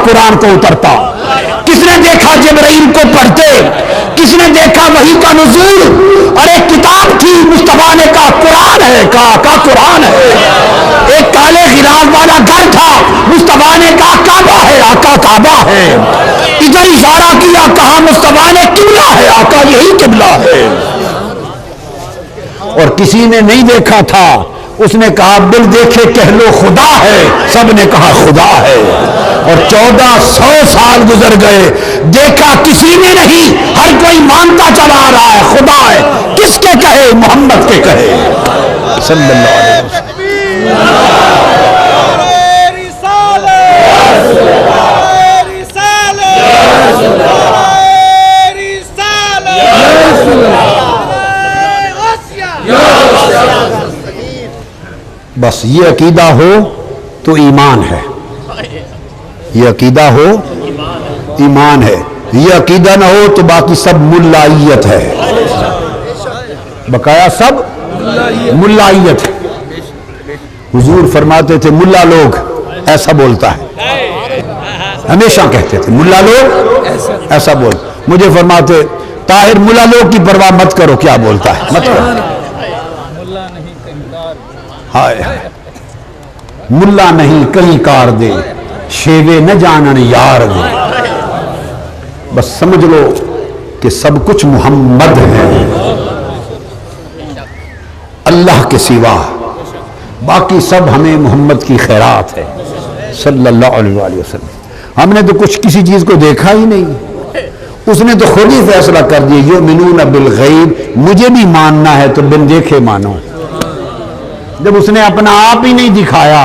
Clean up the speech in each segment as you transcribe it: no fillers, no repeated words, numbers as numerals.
قرآن کو اترتا؟ کس نے دیکھا جبرائیل کو پڑھتے؟ کس نے دیکھا وحی کا نزول؟ اور ایک کتاب تھی، مصطفیٰ نے کہا قرآن ہے، کہا قرآن ہے۔ ایک کالے غلاف والا گھر تھا، مصطفیٰ نے کہا کعبہ ہے، آقا کعبہ ہے۔ ادھر اشارہ کیا، کہا مصطفیٰ نے قبلہ ہے، آقا یہی قبلہ ہے۔ اور کسی نے نہیں دیکھا تھا، اس نے کہا بل دیکھے کہہ لو خدا ہے، سب نے کہا خدا ہے۔ اور 1400 سال گزر گئے، دیکھا کسی نے نہیں، ہر کوئی مانتا چلا آ رہا ہے خدا ہے۔ کس کے کہے؟ محمد کے کہے صلی اللہ علیہ وسلم۔ بس یہ عقیدہ ہو تو ایمان ہے، یہ عقیدہ ہو ایمان ہے، یہ عقیدہ نہ ہو تو باقی سب ملائیت ہے، بقایا سب ملائیت ہے۔ حضور فرماتے تھے ملا لوگ ایسا بولتا ہے، ہمیشہ کہتے تھے ملا لوگ ایسا بول۔ مجھے فرماتے طاہر ملا لوگ کی پرواہ مت کرو، کیا بولتا ہے مت کرو۔ ہائے ملا نہیں کہیں کار دے، شیوے نہ جانن یار دے۔ بس سمجھ لو کہ سب کچھ محمد ہے، اللہ کے سوا باقی سب ہمیں محمد کی خیرات ہے صلی اللہ علیہ وآلہ وسلم۔ ہم نے تو کچھ کسی چیز کو دیکھا ہی نہیں، اس نے تو خود ہی فیصلہ کر دیا یؤمنون بالغیب، مجھے بھی ماننا ہے تو بن دیکھے مانو۔ جب اس نے اپنا آپ ہی نہیں دکھایا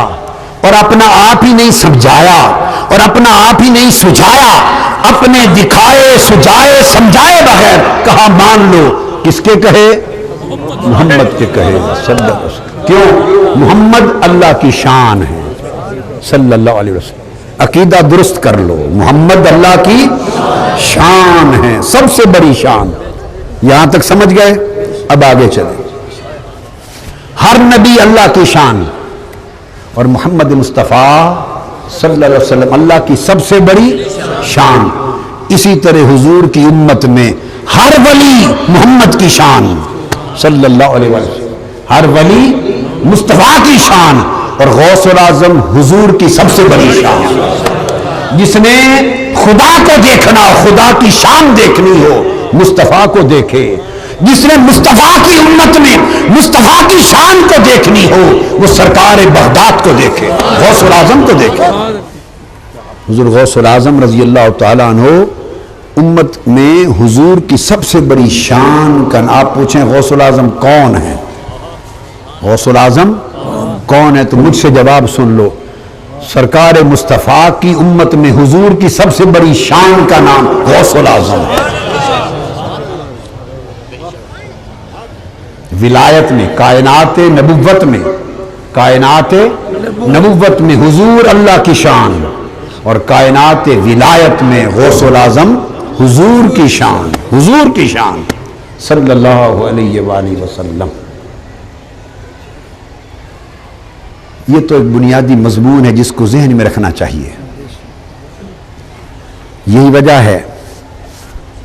اور اپنا آپ ہی نہیں سمجھایا اور اپنا آپ ہی نہیں سجھایا، اپنے دکھائے سجھائے سمجھائے بغیر کہا مان لو، کس کے کہے؟ محمد کے کہے صلی اللہ علیہ وسلم۔ کیوں؟ محمد اللہ کی شان ہے صلی اللہ علیہ وسلم۔ عقیدہ درست کر لو، محمد اللہ کی شان ہے، سب سے بڑی شان۔ یہاں تک سمجھ گئے؟ اب آگے چلیں۔ ہر نبی اللہ کی شان، اور محمد مصطفیٰ صلی اللہ علیہ وسلم اللہ کی سب سے بڑی شان۔ اسی طرح حضور کی امت میں ہر ولی محمد کی شان صلی اللہ علیہ وسلم، ہر ولی مصطفیٰ کی شان، اور غوث الاعظم حضور کی سب سے بڑی شان۔ جس نے خدا کو دیکھنا، خدا کی شان دیکھنی ہو، مصطفیٰ کو دیکھے۔ جس نے مصطفیٰ کی امت میں مصطفیٰ کی شان کو دیکھنی ہو، وہ سرکار بغداد کو دیکھے، غوث الاعظم کو دیکھے۔ حضور غوث الاعظم رضی اللہ تعالیٰ عنہ امت میں حضور کی سب سے بڑی شان کا۔ آپ پوچھیں غوث الاعظم کون ہے؟ غوث الاعظم کون ہے؟ تو مجھ سے جواب سن لو، سرکار مصطفیٰ کی امت میں حضور کی سب سے بڑی شان کا نام غوث الاعظم ہے۔ ولایت میں، کائنات نبوت میں، کائنات نبوت میں حضور اللہ کی شان، اور کائنات ولایت میں غوث الاعظم حضور کی شان، حضور کی شان صلی اللہ علیہ وآلہ وسلم۔ یہ تو ایک بنیادی مضمون ہے جس کو ذہن میں رکھنا چاہیے۔ یہی وجہ ہے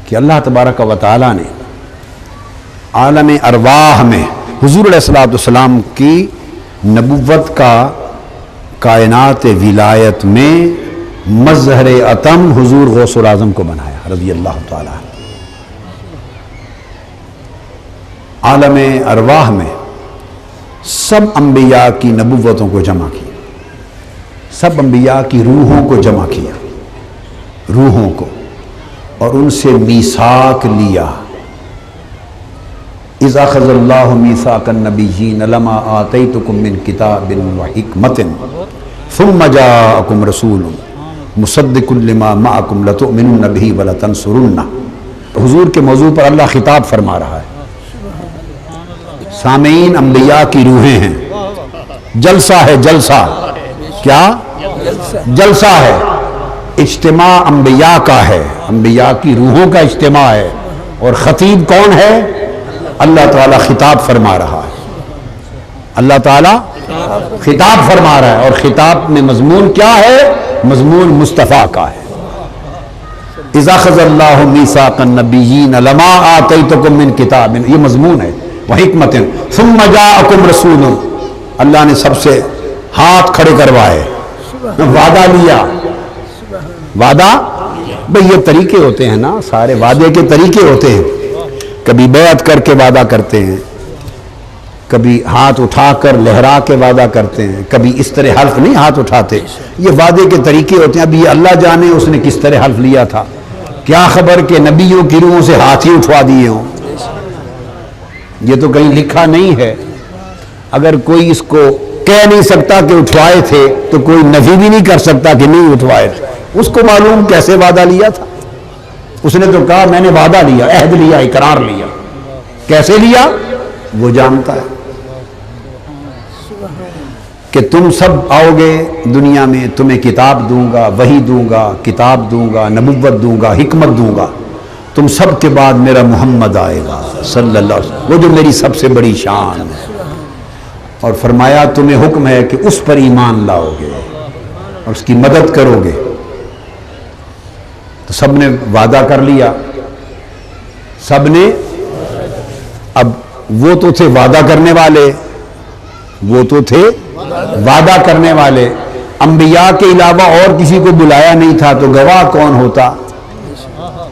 کہ اللہ تبارک و تعالیٰ نے عالم ارواح میں حضور علیہ السلام کی نبوت کا کائنات ولایت میں مظہر اتم حضور غوث الاعظم کو بنایا رضی اللہ تعالیٰ۔ عالم ارواح میں سب انبیاء کی نبوتوں کو جمع کیا، سب انبیاء کی روحوں کو جمع کیا، روحوں کو، اور ان سے میثاق لیا۔ اذ اخذ اللہ میثاق النبیین لما آتیتکم من کتاب وحکمت ثم جاءکم رسول مصدق لما معکم لتؤمنن بہ ولتنصرنہ۔ حضور کے موضوع پر اللہ خطاب فرما رہا ہے۔ سامعین انبیاء کی روحیں ہیں، جلسہ ہے، جلسہ کیا؟ جلسہ ہے، اجتماع انبیاء کا ہے، انبیاء کی روحوں کا اجتماع ہے، اور خطیب کون ہے؟ اللہ تعالیٰ خطاب فرما رہا ہے، اللہ تعالیٰ خطاب فرما رہا ہے، اور خطاب میں مضمون کیا ہے؟ مضمون مصطفیٰ کا ہے. اذا اخذ اللہ میثاق النبیین لما آتیتکم من کتاب، یہ مضمون ہے، وحکمت ثم جاءکم رسول. اللہ نے سب سے ہاتھ کھڑے کروائے، وعدہ لیا. وعدہ بھئی یہ طریقے ہوتے ہیں نا، سارے وعدے کے طریقے ہوتے ہیں. کبھی بیعت کر کے وعدہ کرتے ہیں، کبھی ہاتھ اٹھا کر لہرا کے وعدہ کرتے ہیں، کبھی اس طرح حلف نہیں ہاتھ اٹھاتے. یہ وعدے کے طریقے ہوتے ہیں. ابھی یہ اللہ جانے اس نے کس طرح حلف لیا تھا، کیا خبر کہ نبیوں کی روحوں سے ہاتھ ہی اٹھوا دیے ہوں. یہ تو کہیں لکھا نہیں ہے. اگر کوئی اس کو کہہ نہیں سکتا کہ اٹھوائے تھے تو کوئی نفی بھی نہیں کر سکتا کہ نہیں اٹھوائے تھے. اس کو معلوم کیسے وعدہ لیا تھا. اس نے تو کہا میں نے وعدہ لیا، عہد لیا، اقرار لیا. کیسے لیا وہ جانتا ہے. کہ تم سب آؤ گے دنیا میں، تمہیں کتاب دوں گا، وحی دوں گا، کتاب دوں گا، نبوت دوں گا، حکمت دوں گا. تم سب کے بعد میرا محمد آئے گا صلی اللہ علیہ وسلم، وہ جو میری سب سے بڑی شان ہے. اور فرمایا تمہیں حکم ہے کہ اس پر ایمان لاؤ گے اور اس کی مدد کرو گے. تو سب نے وعدہ کر لیا. سب نے، اب وہ تو تھے وعدہ کرنے والے، وہ تو تھے وعدہ کرنے والے. انبیاء کے علاوہ اور کسی کو بلایا نہیں تھا تو گواہ کون ہوتا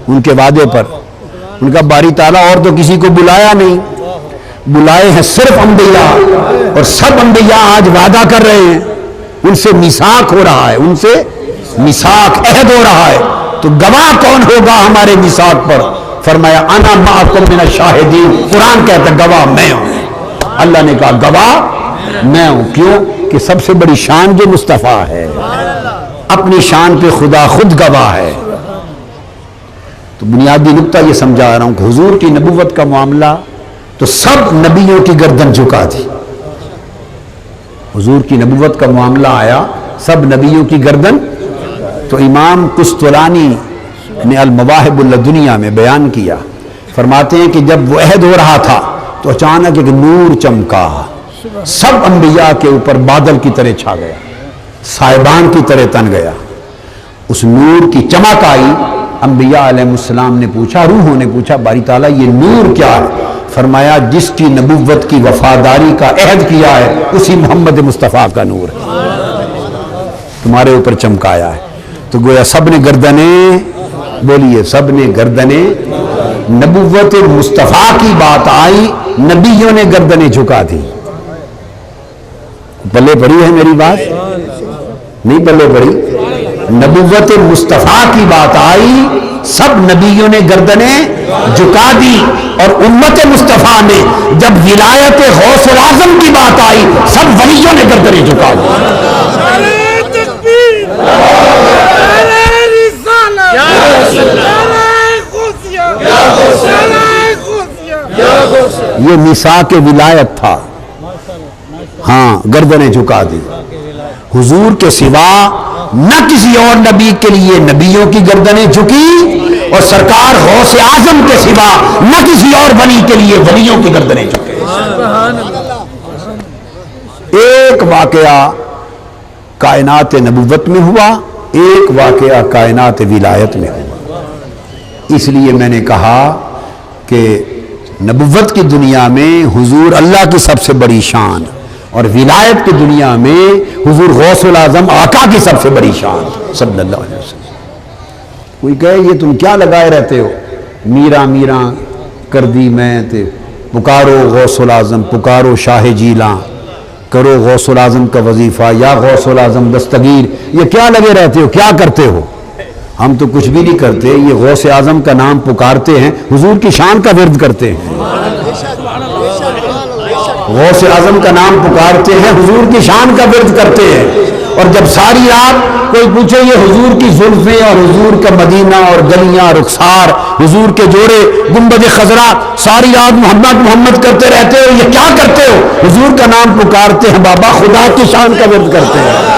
ان کے وعدے پر. ان کا باری تعالیٰ اور تو کسی کو بلایا نہیں، بلائے ہیں صرف انبیاء. اور سب انبیاء آج وعدہ کر رہے ہیں، ان سے میثاق ہو رہا ہے، ان سے میثاق عہد ہو رہا ہے. تو گواہ کون ہوگا ہمارے میثاق پر؟ فرمایا انا معکم من الشاہدین. قرآن کہتا ہے گواہ میں ہوں. اللہ نے کہا گواہ میں ہوں. کیوں؟ کہ سب سے بڑی شان جو مصطفیٰ ہے، اپنی شان پہ خدا خود گواہ ہے. تو بنیادی نقطہ یہ سمجھا رہا ہوں کہ حضور کی نبوت کا معاملہ تو سب نبیوں کی گردن جھکا دی. حضور کی نبوت کا معاملہ آیا، سب نبیوں کی گردن. تو امام قسطلانی نے المواہب اللدنیہ میں بیان کیا، فرماتے ہیں کہ جب وہ عہد ہو رہا تھا تو اچانک ایک نور چمکا، سب انبیاء کے اوپر بادل کی طرح چھا گیا، سائبان کی طرح تن گیا. اس نور کی چمک آئی. انبیاء علیہ السلام نے پوچھا، روحوں نے پوچھا باری تعالیٰ یہ نور کیا ہے؟ فرمایا جس کی نبوت کی وفاداری کا عہد کیا ہے اسی محمد مصطفیٰ کا نور ہے، تمہارے اوپر چمکایا ہے. تو گویا سب نے گردنیں، بولیے سب نے گردنیں، نبوت مصطفیٰ کی بات آئی نبیوں نے گردنیں جھکا دی. پلے پڑی ہے میری بات؟ نہیں پلے پڑی. نبوت مصطفیٰ کی بات آئی، سب نبیوں نے گردنیں جھکا دی. اور امت مصطفیٰ نے جب ولایت غوث الاعظم کی بات آئی، سب ولیوں نے گردنیں جھکا دی. یہ میثاق ولایت تھا. ہاں گردنیں جھکا دی. حضور کے سوا نہ کسی اور نبی کے لیے نبیوں کی گردنیں جھکی، اور سرکار غوث اعظم کے سوا نہ کسی اور ولی کے لیے ولیوں کی گردنیں جھکے. ایک واقعہ کائنات نبوت میں ہوا، ایک واقعہ کائنات ولایت میں ہوا. اس لیے میں نے کہا کہ نبوت کی دنیا میں حضور اللہ کی سب سے بڑی شان، اور ولایت کی دنیا میں حضور غوث الاعظم آقا کی سب سے بڑی شان صلی اللہ علیہ وسلم. کوئی کہے یہ تم کیا لگائے رہتے ہو، میرا میرا کر دی میں تے، پکارو غوث الاعظم، پکارو شاہ جیلاں، کرو غوث الاعظم کا وظیفہ، یا غوث الاعظم دستگیر، یہ کیا لگے رہتے ہو، کیا کرتے ہو؟ ہم تو کچھ بھی نہیں کرتے، یہ غوث اعظم کا نام پکارتے ہیں، حضور کی شان کا ورد کرتے ہیں. غوث اعظم کا نام پکارتے ہیں، حضور کی شان کا ورد کرتے ہیں. اور جب ساری رات کوئی پوچھے یہ حضور کی زلفیں اور حضور کا مدینہ اور گلیاں رخسار، حضور کے جوڑے گنبد خضرا، ساری رات محمد محمد کرتے رہتے ہو، یہ کیا کرتے ہو؟ حضور کا نام پکارتے ہیں بابا، خدا کی شان کا ورد کرتے ہیں.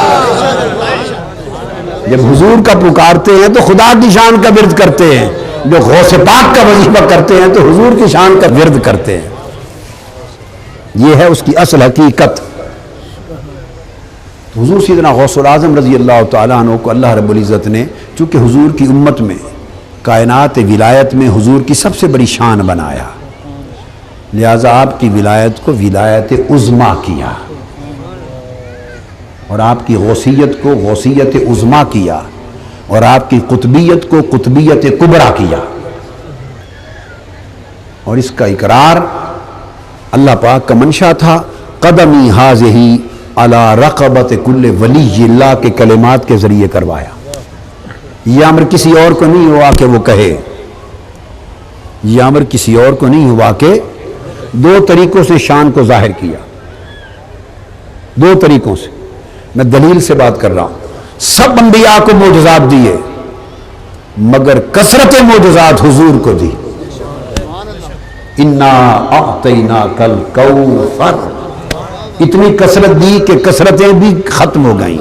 جب حضور کا پکارتے ہیں تو خدا کی شان کا ورد کرتے ہیں. جو غوث پاک کا وظیفہ کرتے ہیں تو حضور کی شان کا ورد کرتے ہیں. یہ ہے اس کی اصل حقیقت. حضور سیدنا غوث العظم رضی اللہ تعالیٰ عنہ کو اللہ رب العزت نے چونکہ حضور کی امت میں کائنات ولایت میں حضور کی سب سے بڑی شان بنایا، لہٰذا آپ کی ولایت کو ولایت عظمیٰ کیا اور آپ کی غوثیت کو غوثیت عظمیٰ کیا اور آپ کی قطبیت کو قطبیت کبریٰ کیا، اور اس کا اقرار اللہ پاک کا منشا تھا۔ قدمی حاضہی علی رقبت کل ولی اللہ کے کلمات کے ذریعے کروایا۔ یہ امر کسی اور کو نہیں ہوا کہ وہ کہے، یہ امر کسی اور کو نہیں ہوا کہ دو طریقوں سے شان کو ظاہر کیا، دو طریقوں سے، میں دلیل سے بات کر رہا ہوں۔ سب انبیاء کو معجزات دیے مگر کثرت معجزات حضور کو دی۔ انا اعطیناک الکوثر، اتنی کثرت دی کہ کثرتیں بھی ختم ہو گئیں۔